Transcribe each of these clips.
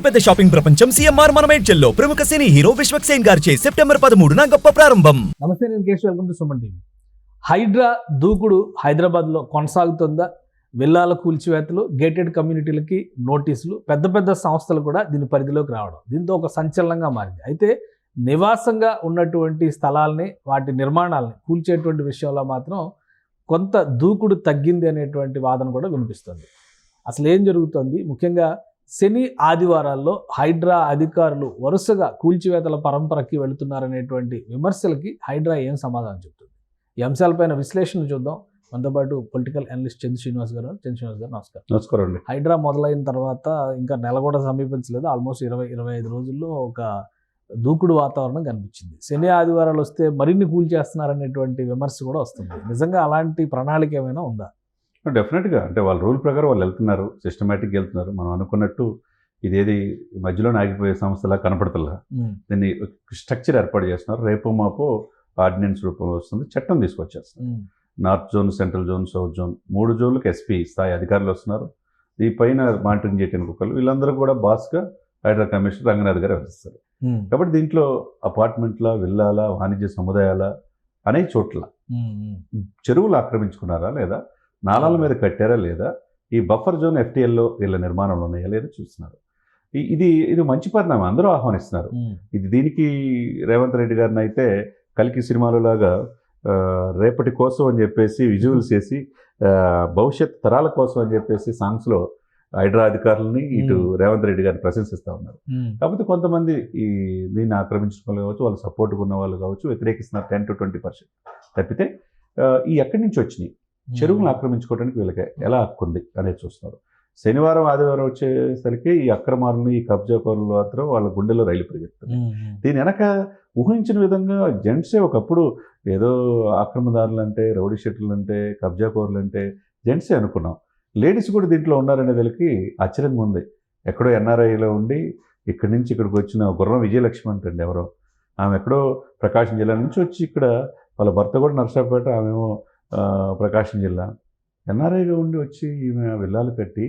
పెద్ద షాపింగ్ ప్రపంచం సిఎంఆర్ మనమేడ్చల్లో ప్రముఖ సినీ హీరో విశ్వక్ సేన్ గారిచే సెప్టెంబర్ 13న గొప్ప ప్రారంభం. నమస్తే, నేను Keshav. Welcome to Suman TV. Hydraa దూకుడు హైదరాబాద్లో కొనసాగుతుందా? విల్లాల కూల్చివేతలు, గేటెడ్ కమ్యూనిటీలకి నోటీసులు, పెద్ద పెద్ద సంస్థలు కూడా దీని పరిధిలోకి రావడం, దీంతో ఒక సంచలనంగా మారింది. అయితే నివాసంగా ఉన్నటువంటి స్థలాల్ని, వాటి నిర్మాణాలని కూల్చేటువంటి విషయంలో మాత్రం కొంత దూకుడు తగ్గింది అనేటువంటి వాదన కూడా వినిపిస్తుంది. అసలు ఏం జరుగుతుంది? ముఖ్యంగా శని ఆదివారాల్లో హైడ్రా అధికారులు వరుసగా కూల్చివేతల పరంపరకి వెళుతున్నారనేటువంటి విమర్శలకి హైడ్రా ఏం సమాధానం చెప్తుంది? ఈ అంశాలపైన విశ్లేషణ చూద్దాం. మనతో పాటు పొలిటికల్ అనలిస్ట్ చంద్ర శ్రీనివాస్ గారు. నమస్కారం. నమస్కారం అండి. హైడ్రా మొదలైన తర్వాత ఇంకా నెల కూడా సమీపించలేదు. ఆల్మోస్ట్ 20-25 రోజుల్లో ఒక దూకుడు వాతావరణం కనిపించింది. శని ఆదివారాలు వస్తే మరిన్ని కూల్చేస్తున్నారనేటువంటి విమర్శ కూడా వస్తుంది. నిజంగా అలాంటి ప్రణాళిక ఏమైనా ఉందా? డెఫినెట్గా, అంటే వాళ్ళ రూల్ ప్రకారం వాళ్ళు వెళ్తున్నారు, సిస్టమేటిక్గా వెళ్తున్నారు. మనం అనుకున్నట్టు ఇదేది మధ్యలో ఆగిపోయే సంస్థలా కనపడతలా. దీన్ని స్ట్రక్చర్ ఏర్పాటు చేస్తున్నారు. రేపు మాపో ఆర్డినెన్స్ రూపంలో వస్తుంది, చట్టం తీసుకొచ్చేస్తుంది. North zone, central zone, south zone, 3 జోన్లకు ఎస్పీ స్థాయి అధికారులు వస్తున్నారు. ఈ పైన మానిటరింగ్ చేయడానికి ఒకళ్ళు, వీళ్ళందరూ కూడా బాస్గా హైడ్రా కమిషనర్ రంగనాథ్ గారు వస్తారు. కాబట్టి దీంట్లో అపార్ట్మెంట్ల, విల్లాల, వాణిజ్య సముదాయాల అనేక చోట్ల చెరువులు ఆక్రమించుకున్నారా లేదా, నాలాల మీద కట్టారా లేదా, ఈ బఫర్ జోన్ ఎఫ్టీఎల్లో వీళ్ళ నిర్మాణంలో ఉన్నాయా లేదా చూస్తున్నారు. ఇది మంచి పరిణామం, అందరూ ఆహ్వానిస్తున్నారు. దీనికి రేవంత్ రెడ్డి గారిని అయితే కల్కి సినిమాలో లాగా రేపటి కోసం అని చెప్పేసి విజువల్స్ చేసి, భవిష్యత్ తరాల కోసం అని చెప్పేసి సాంగ్స్లో హైడ్రా అధికారులని ఇటు రేవంత్ రెడ్డి గారిని ప్రశంసిస్తూ ఉన్నారు. కాకపోతే కొంతమంది ఈ దీన్ని ఆక్రమించిన వాళ్ళు కావచ్చు, వాళ్ళు సపోర్ట్గా ఉన్న వాళ్ళు కావచ్చు, వ్యతిరేకిస్తున్నారు 10-20% తప్పితే ఈ ఎక్కడి నుంచి వచ్చినాయి చెరువులను ఆక్రమించుకోవడానికి వీళ్ళకి ఎలా హక్కుంది అనేది చూస్తున్నారు. శనివారం ఆదివారం వచ్చేసరికి ఈ అక్రమాలను, ఈ కబ్జాకోరులు మాత్రం వాళ్ళ గుండెలో రైలు పరిగెత్తుంది. దీని వెనక ఊహించిన విధంగా జెంట్సే ఒకప్పుడు ఏదో ఆక్రమదారులు అంటే, రౌడీ షీటర్లు అంటే, కబ్జాకోరులు అంటే జెంట్సే అనుకున్నాం. లేడీస్ కూడా దీంట్లో ఉన్నారనేదానికి ఆశ్చర్యంగా ఉంది. ఎక్కడో ఎన్ఆర్ఐలో ఉండి ఇక్కడి నుంచి ఇక్కడికి వచ్చిన గుర్రం విజయలక్ష్మి అంటండి ఎవరో, ఆమె ఎక్కడో ప్రకాశం జిల్లా నుంచి వచ్చి ఇక్కడ, వాళ్ళ భర్త కూడా నర్సాపేట, ఆమెమో ప్రకాశం జిల్లా, ఎన్ఆర్ఐగా ఉండి వచ్చి ఈమె విల్లాలు కట్టి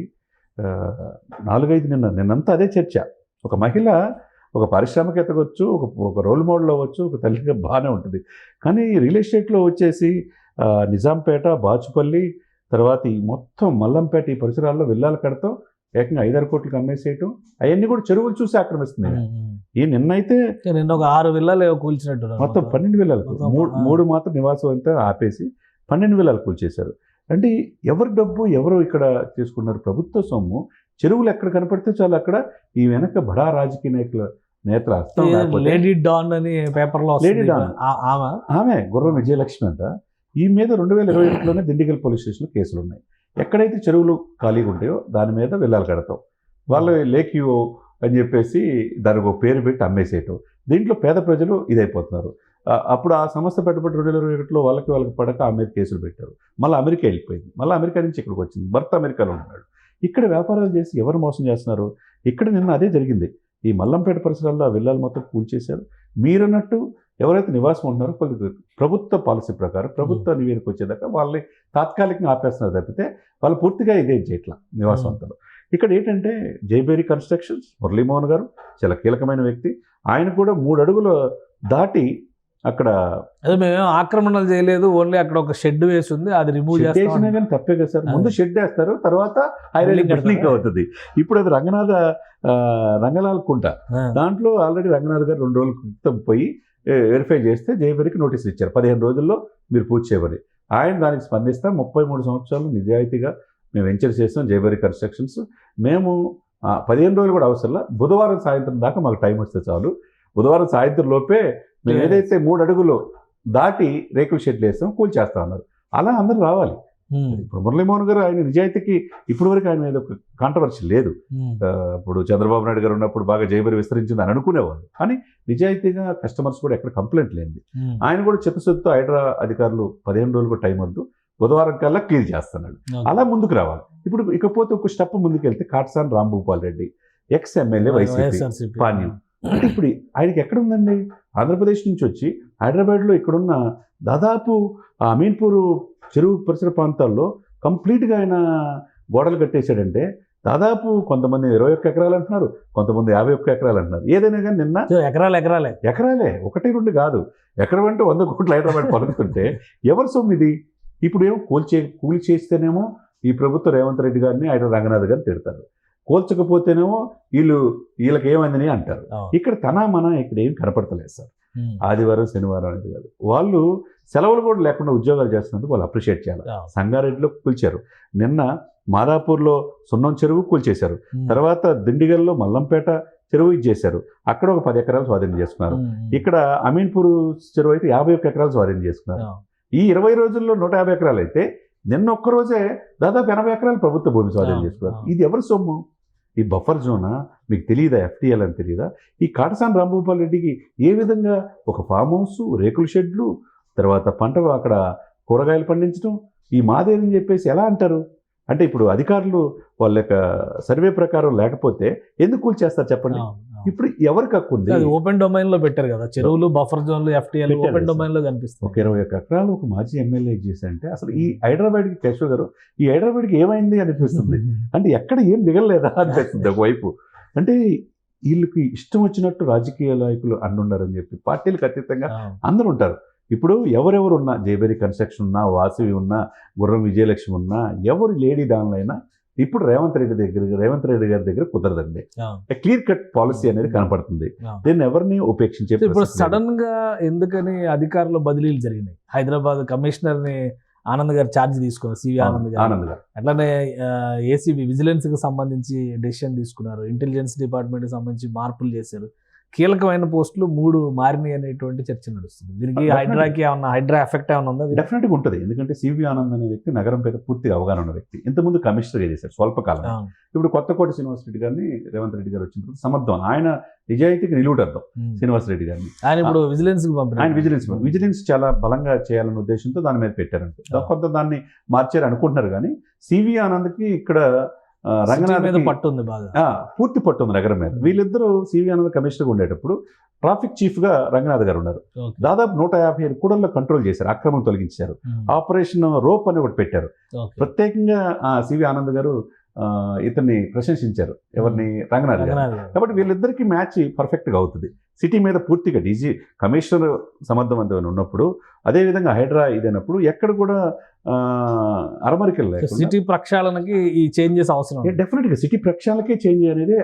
4-5 నిన్నంతా అదే చర్చ. ఒక మహిళ ఒక పారిశ్రామికవేత్త అవ్వచ్చు, ఒక రోల్ మోడల్ అవ్వచ్చు, ఒక తల్లిగా బాగానే ఉంటుంది. కానీ రియల్ ఎస్టేట్లో వచ్చేసి నిజాంపేట, బాచుపల్లి, తర్వాత ఈ మొత్తం మల్లంపేట ఈ పరిసరాల్లో విల్లాలు కడతాం, ఏకంగా 5-6 కోట్లకు అమ్మేసేయటం, అవన్నీ కూడా చెరువులు చూసి ఆక్రమిస్తున్నాయి. ఈ నిన్నైతే నిన్న ఒక 6 విల్లాలు కూల్చినట్టు, మొత్తం 12 విల్లాలు, 3 మాత్రం నివాసం అంతా ఆపేసి 12 విల్లాలు కూల్చేశారు. అంటే ఎవరి డబ్బు ఎవరు ఇక్కడ తీసుకున్నారు? ప్రభుత్వ సొమ్ము. చెరువులు ఎక్కడ కనపడితే చాలు అక్కడ ఈ వెనక బడా రాజకీయ నేతలు లేడీ డాన్ అని పేపర్లో, లేడీ డాన్ ఆమె గుర్రం విజయలక్ష్మి అంట. ఈ మీద 2021లోనే దిండిగల్ పోలీస్ స్టేషన్లో కేసులు ఉన్నాయి. ఎక్కడైతే చెరువులు ఖాళీగా ఉంటాయో దాని మీద విల్లాలు కడతాం, వాళ్ళు లేక్యూ అని చెప్పేసి దానికి ఒక పేరు పెట్టి అమ్మేసేయటం. దీంట్లో పేద ప్రజలు ఇదైపోతున్నారు. అప్పుడు ఆ సంస్థ పెట్టుబడి 2021లో వాళ్ళకి పడక ఆ మీద కేసులు పెట్టారు. మళ్ళీ అమెరికా వెళ్ళిపోయింది, మళ్ళీ అమెరికా నుంచి ఇక్కడికి వచ్చింది, భర్త అమెరికాలో ఉన్నాడు. ఇక్కడ వ్యాపారాలు చేసి ఎవరు మోసం చేస్తున్నారు? ఇక్కడ నిన్న అదే జరిగింది. ఈ మల్లంపేట పరిసరాల్లో ఆ విల్లాలు మొత్తం కూల్చేశారు. మీరన్నట్టు ఎవరైతే నివాసం ఉంటున్నారో ప్రభుత్వ పాలసీ ప్రకారం, ప్రభుత్వ నివేదిక వచ్చేదాకా వాళ్ళని తాత్కాలికంగా ఆపేస్తున్నారు తప్పితే వాళ్ళు పూర్తిగా ఇదే చేయట్లా నివాసం అంతా. ఇక్కడ ఏంటంటే జైబేరి కన్స్ట్రక్షన్స్, మురళీమోహన్ గారు చాలా కీలకమైన వ్యక్తి. ఆయన కూడా 3 అడుగులు దాటి అక్కడ, అదే మేము ఆక్రమణలు చేయలేదు, ఓన్లీ అక్కడ ఒక షెడ్ వేసి ఉంది, అది రిమూవ్ చేసినా కానీ తప్పే కదా సార్. ముందు షెడ్ వేస్తారు, తర్వాత హైరైలింగ్ అవుతుంది. ఇప్పుడు అది రంగనాథ్ కుంట, దాంట్లో ఆల్రెడీ రంగనాథ్ గారు 2 రోజుల క్రితం పోయి వెరిఫై చేస్తే జైబేరికి నోటీసులు ఇచ్చారు, 15 రోజుల్లో మీరు పూర్తి చేయమని. ఆయన దానికి స్పందిస్తాం. 33 సంవత్సరాలు నిజాయితీగా మేము వెంచర్ చేస్తాం జైబేరి కన్స్ట్రక్షన్స్. మేము 15 రోజులు కూడా అవసరంలా, బుధవారం సాయంత్రం దాకా మాకు టైం వస్తే చాలు. బుధవారం సాయంత్రం లోపే మేము ఏదైతే 3 అడుగులు దాటి రేకుల షెడ్లు వేస్తాం కూల్చేస్తా ఉన్నారు. అలా అందరూ రావాలి. ఇప్పుడు మురళీమోహన్ గారు ఆయన నిజాయితీకి ఇప్పటి వరకు ఆయన మీద ఒక కాంట్రవర్సీ లేదు. ఇప్పుడు చంద్రబాబు నాయుడు గారు ఉన్నప్పుడు బాగా జైబేరి విస్తరించింది అని అనుకునేవాళ్ళు, కానీ నిజాయితీగా కస్టమర్స్ కూడా ఎక్కడ కంప్లైంట్ లేనిది. ఆయన కూడా చిత్తశుద్ధితో హైడ్రా అధికారులు 15 రోజులు కూడా టైం వద్దు, బుధవారం కల్లా క్లియర్ చేస్తున్నాడు. అలా ముందుకు రావాలి. ఇప్పుడు ఇకపోతే ఒక స్టెప్ ముందుకు వెళ్తే Katasani Rambhupal Reddy, ex MLA YCP Panyam. అంటే ఇప్పుడు ఆయనకి ఎక్కడ ఉందండి? ఆంధ్రప్రదేశ్ నుంచి వచ్చి హైదరాబాద్లో ఇక్కడున్న దాదాపు అమీన్పూర్ చెరువు పరిసర ప్రాంతాల్లో కంప్లీట్గా ఆయన గోడలు కట్టేశాడంటే దాదాపు కొంతమంది 21 ఎకరాలు అంటున్నారు, కొంతమంది 51 ఎకరాలు అంటున్నారు. ఏదైనా కానీ నిన్న ఎకరాలే ఎకరాలే, 1-2 కాదు, ఎకరం అంటే 100 కోట్ల హైదరాబాద్ పలుకుతుంటే ఎవరి సొమ్ము ఇది? ఇప్పుడు ఏమో కూలి చేస్తేనేమో ఈ ప్రభుత్వం రేవంత్ రెడ్డి గారిని ఆయన రంగనాథ్ గారిని తిడతారు, కూల్చకపోతేనేమో వీళ్ళకి ఏమైందని అంటారు. ఇక్కడ మన ఇక్కడ ఏం కనపడతలేదు సార్. ఆదివారం శనివారం అనేది కాదు, వాళ్ళు సెలవులు కూడా లేకుండా ఉద్యోగాలు చేస్తున్నందుకు వాళ్ళు అప్రిషియేట్ చేయాలి. సంగారెడ్డిలో కూల్చారు, నిన్న మాదాపూర్లో సున్నం చెరువు కూల్చేశారు, తర్వాత దిండిగల్లో మల్లంపేట చెరువు ఇచ్చేశారు, అక్కడ ఒక 10 ఎకరాలు స్వాధీనం చేసుకున్నారు. ఇక్కడ అమీన్పూర్ చెరువు అయితే 51 ఎకరాలు స్వాధీనం చేసుకున్నారు. ఈ 20 రోజుల్లో 150 ఎకరాలు అయితే నిన్న ఒక్కరోజే దాదాపు 80 ఎకరాలు ప్రభుత్వ భూమి స్వాధీనం చేసుకున్నారు. ఇది ఎవరి సొమ్ము? ఈ బఫర్ జోనా మీకు తెలియదా? FTL అని తెలియదా? ఈ కాటసాని రాంభూపాల్ రెడ్డికి ఏ విధంగా ఒక ఫామ్ హౌస్, రేకుల షెడ్లు, తర్వాత పంట అక్కడ కూరగాయలు పండించడం, ఈ మాదేని చెప్పేసి ఎలా అంటారు? అంటే ఇప్పుడు అధికారులు వాళ్ళ యొక్క సర్వే ప్రకారం లేకపోతే ఎందుకు కూల్చేస్తారు చెప్పండి? ఇప్పుడు ఎవరికి హక్కు ఉంది? ఓపెన్ డొమైన్ లో పెట్టారు కదా చెరువులు, బఫర్ జోన్లు, FTL ఓపెన్ డొమైన్ లో కనిపిస్తుంది. ఒక 21 ఎకరాలు ఒక మాజీ ఎమ్మెల్యే చేశారంటే అసలు ఈ హైదరాబాద్కి కేశవ్ గారు, ఈ హైదరాబాద్కి ఏమైంది అనిపిస్తుంది. అంటే ఎక్కడ ఏం మిగలలేదా అనిపిస్తుంది ఒకవైపు. అంటే వీళ్ళకి ఇష్టం వచ్చినట్టు రాజకీయ నాయకులు అన్నున్నారని చెప్పి పార్టీలకు అతీతంగా అందరూ ఉంటారు. ఇప్పుడు ఎవరెవరు ఉన్నా, జేబేరి కన్స్ట్రక్షన్ ఉన్నా, వాసవి ఉన్నా, గుర్రం విజయలక్ష్మి ఉన్నా, ఎవరు లేడీ డాన్లైనా ఇప్పుడు రేవంత్ రెడ్డి గారి దగ్గర కుదరదండి. క్లియర్ కట్ పాలసీ అనేది కనపడుతుంది. దీన్ని ఎవరిని ఉపేక్షించే. ఇప్పుడు సడన్ గా ఎందుకని అధికారుల బదిలీలు జరిగినాయి? హైదరాబాద్ కమిషనర్ ని ఆనంద్ గారు ఛార్జ్ తీసుకున్నారు, సివి ఆనంద్ గారు. అట్లానే ఏసీబీ విజిలెన్స్ కి సంబంధించి డెసిషన్ తీసుకున్నారు, ఇంటెలిజెన్స్ డిపార్ట్మెంట్ కి సంబంధించి మార్పులు చేశారు, కీలకమైన పోస్టులు 3 మారినాయి అనేటువంటి చర్చ నడుస్తుంది. దీనికి హైడ్రా ఎఫెక్ట్ ఏమైనా ఉందా? డెఫినెట్గా ఉంటుంది. ఎందుకంటే సివి ఆనంద్ అనే వ్యక్తి నగరం మీద పూర్తిగా అవగాహన ఉన్న వ్యక్తి. ఇంతకుముందు కమిషనర్గా చేశారు స్వల్పకాలం. ఇప్పుడు కొత్తకోట శ్రీనివాసరెడ్డి గారిని రేవంత్ రెడ్డి గారు వచ్చిన తర్వాత సమర్థం, ఆయన నిజాయితీకి నిలువుటర్థం శ్రీనివాసరెడ్డి గారిని. ఆయన ఇప్పుడు విజిలెన్స్ విజిలెన్స్ చాలా బలంగా చేయాలనే ఉద్దేశంతో దాని మీద పెట్టారంట. కొంత దాన్ని మార్చారు అనుకుంటున్నారు. కానీ సివి ఆనంద్కి ఇక్కడ రంగనాథ్ మీద పట్టుంది, బాగా పూర్తి పట్టుంది నగరం మీద. వీళ్ళిద్దరూ సివి ఆనంద్ కమిషనర్గా ఉండేటప్పుడు ట్రాఫిక్ చీఫ్ గా రంగనాథ్ గారు ఉన్నారు. దాదాపు 155 కూడల్లో కంట్రోల్ చేశారు, అక్రమం తొలగించారు. ఆపరేషన్ రోప్ అని ఒకటి పెట్టారు. ప్రత్యేకంగా సివి ఆనంద్ గారు ఇతన్ని ప్రశంసించారు, ఎవరిని? రంగనాథ్ గారు. కాబట్టి వీళ్ళిద్దరికి మ్యాచ్ పర్ఫెక్ట్ గా అవుతుంది. సిటీ మీద పూర్తిగా డీజీ కమిషనర్ సమర్థవంతమైన ఉన్నప్పుడు, అదేవిధంగా హైడ్రా ఇదైనప్పుడు ఎక్కడ కూడా అరమరికలు లేకుండా సిటీ ప్రక్షాళనకి ఈ చేంజెస్ అవసరం. డెఫినెట్గా సిటీ ప్రక్షాళనకే చేంజ్ అనేది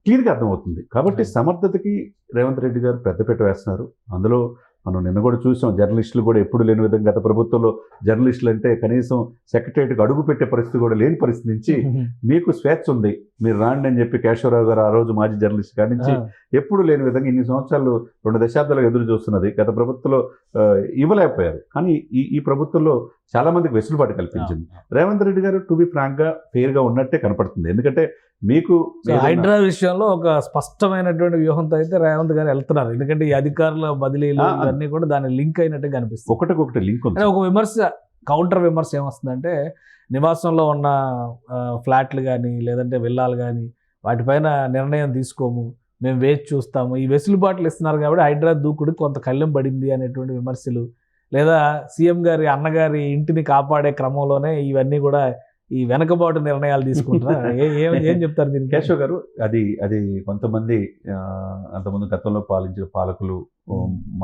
క్లియర్గా అర్థమవుతుంది. కాబట్టి సమర్థతకి రేవంత్ రెడ్డి గారు పెద్దపీట వేస్తున్నారు. అందులో మనం నిన్న కూడా చూసాం, జర్నలిస్టులు కూడా ఎప్పుడు లేని విధంగా గత ప్రభుత్వంలో జర్నలిస్టులు అంటే కనీసం సెక్రటరియట్కి అడుగు పెట్టే పరిస్థితి కూడా లేని పరిస్థితి నుంచి మీకు స్వేచ్ఛ ఉంది, మీరు రాండి అని చెప్పి కేశవరావు గారు ఆ రోజు మాజీ జర్నలిస్ట్ కాడి నుంచి ఎప్పుడు లేని విధంగా ఇన్ని సంవత్సరాలు 2 దశాబ్దాలుగా ఎదురు చూస్తున్నది గత ప్రభుత్వంలో ఇవ్వలేకపోయారు. కానీ ఈ ప్రభుత్వంలో చాలా మందికి వెసులుబాటు కల్పించింది. రేవంత్ రెడ్డి గారు టు బి ఫ్రాంక్ గా ఫెయిర్ గా ఉన్నట్టే కనపడుతుంది. ఎందుకంటే మీకు హైడ్రా విషయంలో ఒక స్పష్టమైనటువంటి వ్యూహంతో అయితే రేవంత్ గారు వెళ్తున్నారు. ఎందుకంటే ఈ అధికారుల బదిలీలు అన్ని కూడా దాని లింక్ అయినట్టే కనిపిస్తుంది. ఒకటికొకటి లింక్ ఉంది. ఒక విమర్శ, కౌంటర్ విమర్శ ఏమొస్తుందంటే, నివాసంలో ఉన్న ఫ్లాట్లు కానీ లేదంటే విల్లాలు కానీ వాటిపైన నిర్ణయం తీసుకోము, మేము వేచి చూస్తాము, ఈ వెసులుబాట్లు ఇస్తున్నారు కాబట్టి హైడ్రా దూకుడు కొంత కళ్ళెం పడింది అనేటువంటి విమర్శలు, లేదా సీఎం గారి అన్నగారి ఇంటిని కాపాడే క్రమంలోనే ఇవన్నీ కూడా ఈ వెనకబాటు నిర్ణయాలు తీసుకుంటారా? ఏం చెప్తారు దీనికి? కేశవ్ గారు, అది కొంతమంది అంతకుముందు గతంలో పాలించిన పాలకులు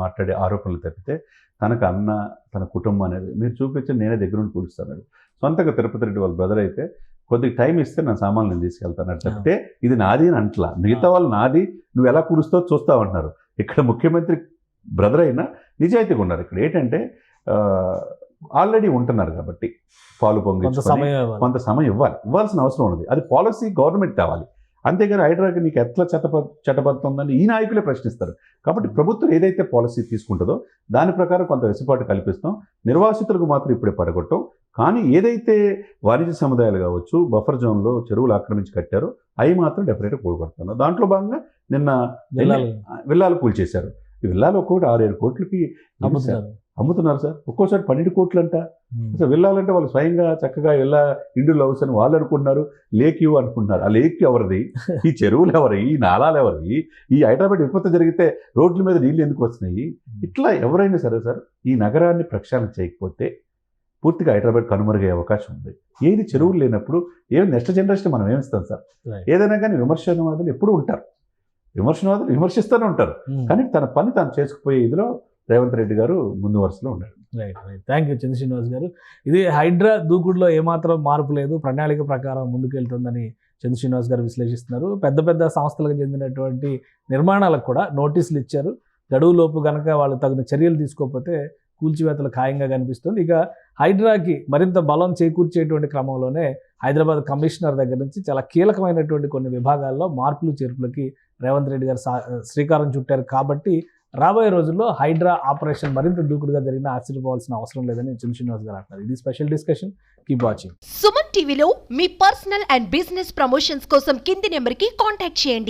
మాట్లాడే ఆరోపణలు తప్పితే తనకు అన్న, తన కుటుంబం అనేది మీరు చూపించి నేనే దగ్గర నుండి కూలుస్తాను. సొంతగా తిరుపతి రెడ్డి వాళ్ళ బ్రదర్ అయితే కొద్దిగా టైం ఇస్తే నా సామాన్లు నేను తీసుకెళ్తాను తప్పితే ఇది నాది అని అంటలా. మిగతా వాళ్ళు నాది, నువ్వు ఎలా కూలుస్తావు చూస్తావు అంటున్నారు. ఇక్కడ ముఖ్యమంత్రి బ్రదర్ అయినా నిజాయితీగా ఉన్నారు. ఇక్కడ ఏంటంటే ఆల్రెడీ ఉంటున్నారు కాబట్టి పాలు పొంగించుకొని కొంత సమయం ఇవ్వాల్సిన అవసరం ఉన్నది. అది పాలసీ గవర్నమెంట్ తేవాలి. అంతేగాని హైడ్రాకి నీకు ఎట్లా చట్టబడుతుందని ఈ నాయకులే ప్రశ్నిస్తారు. కాబట్టి ప్రభుత్వం ఏదైతే పాలసీ తీసుకుంటుందో దాని ప్రకారం కొంత వెసులుబాటు కల్పిస్తాం. నిర్వాసితులకు మాత్రం ఇప్పుడే పడగొట్టాం. కానీ ఏదైతే వాణిజ్య సముదాయాలు కావచ్చు, బఫర్ జోన్లో చెరువులు ఆక్రమించి కట్టారో అవి మాత్రం డెఫినెట్గా కూడగొడుతున్నారు. దాంట్లో భాగంగా నిన్న విల్లాలు కూల్చేశారు. ఈ విల్లాలు ఒక్కొక్కటి 6-7 కోట్లకి అమ్ముతున్నారు సార్. ఒక్కోసారి 12 కోట్లు అంట. అసలు వెళ్ళాలంటే వాళ్ళు స్వయంగా చక్కగా ఇండు లవ్స్ అని వాళ్ళు అనుకుంటున్నారు, లేక్ యూ అనుకుంటున్నారు. ఆ లేక్ ఎవరిది? ఈ చెరువులు ఎవరి? ఈ నాలాలు ఎవరి? ఈ హైదరాబాద్ విపత్తు జరిగితే రోడ్ల మీద నీళ్ళు ఎందుకు వస్తున్నాయి? ఇట్లా ఎవరైనా సరే సార్ ఈ నగరాన్ని ప్రక్షాళన చేయకపోతే పూర్తిగా హైదరాబాద్ కనుమరుగయ్యే అవకాశం ఉంది. ఏది చెరువులు లేనప్పుడు నెక్స్ట్ జనరేషన్ మనం ఏమిస్తాం సార్? Right. ఏదైనా కానీ విమర్శనవాదులు ఎప్పుడూ ఉంటారు, విమర్శనవాదులు విమర్శిస్తూనే ఉంటారు. కానీ తన పని తాను చేసుకుపోయే ఇదిలో రేవంత్ రెడ్డి గారు ముందు వరుసలో ఉన్నారు. రైట్. థ్యాంక్ యూ చంద్ర శ్రీనివాస్ గారు. ఇది హైడ్రా దూకుడులో ఏమాత్రం మార్పు లేదు, ప్రణాళిక ప్రకారం ముందుకెళ్తుందని చంద్ర శ్రీనివాస్ గారు విశ్లేషిస్తున్నారు. పెద్ద పెద్ద సంస్థలకు చెందినటువంటి నిర్మాణాలకు కూడా నోటీసులు ఇచ్చారు. గడువులోపు కనుక వాళ్ళు తగిన చర్యలు తీసుకోకపోతే కూల్చివేతలు ఖాయంగా కనిపిస్తుంది. ఇక హైడ్రాకి మరింత బలం చేకూర్చేటువంటి క్రమంలోనే హైదరాబాద్ కమిషనర్ దగ్గర నుంచి చాలా కీలకమైనటువంటి కొన్ని విభాగాల్లో మార్పులు చేర్పులకి రేవంత్ రెడ్డి గారు శ్రీకారం చుట్టారు. కాబట్టి రాబోయే రోజుల్లో హైడ్రా ఆపరేషన్ మరింత దూకుడుగా జరిగినా ఆశ్చర్యపోవాల్సిన అవసరం లేదని చంద్ర శ్రీనివాస్ గారు అంటున్నారు. ఇది special discussion. Keep watching. Suman టీవీలో మీ పర్సనల్ అండ్ బిజినెస్ ప్రమోషన్స్ కోసం కింది నెంబర్కి కాంటాక్ట్ చేయండి.